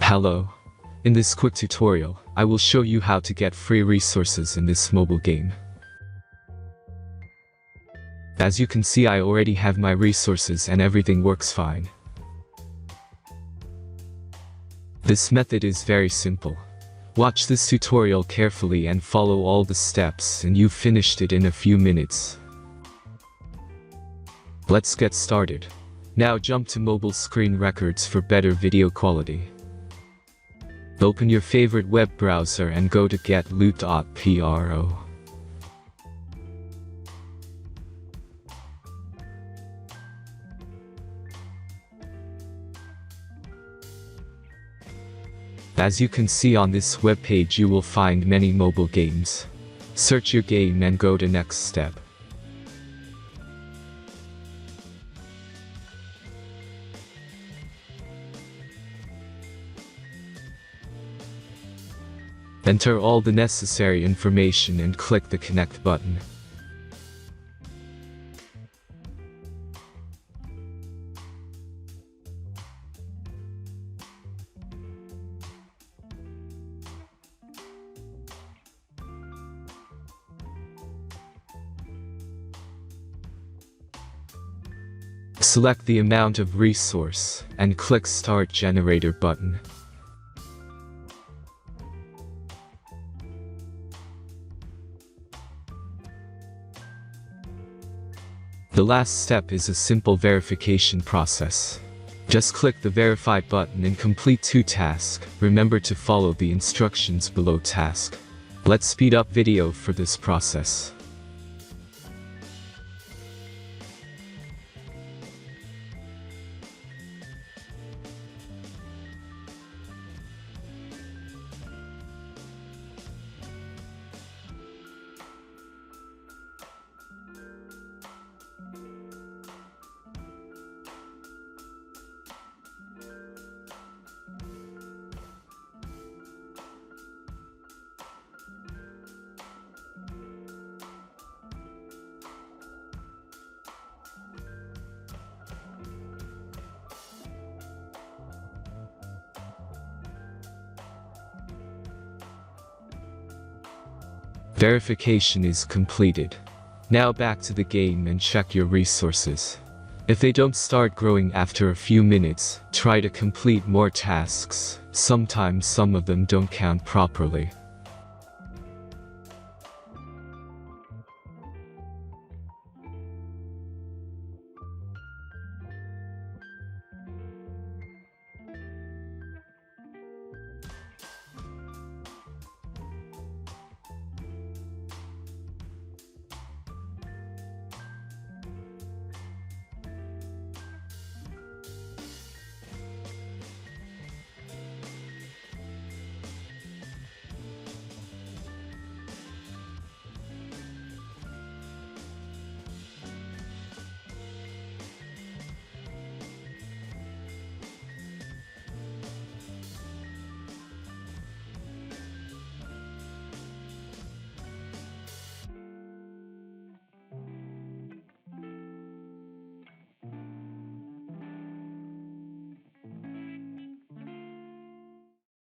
Hello. In this quick tutorial, I will show you how to get free resources in this mobile game. As you can see, I already have my resources and everything works fine. This method is very simple. Watch this tutorial carefully and follow all the steps and you've finished it in a few minutes. Let's get started. Now jump to mobile screen records for better video quality. Open your favorite web browser and go to getloot.pro. As you can see on this web page, you will find many mobile games. Search your game and go to next step. Enter all the necessary information and click the connect button. Select the amount of resource and click Start Generator button. The last step is a simple verification process. Just click the Verify button and complete 2 tasks. Remember to follow the instructions below task. Let's speed up video for this process. Verification is completed. Now back to the game and check your resources. If they don't start growing after a few minutes, try to complete more tasks. Sometimes some of them don't count properly.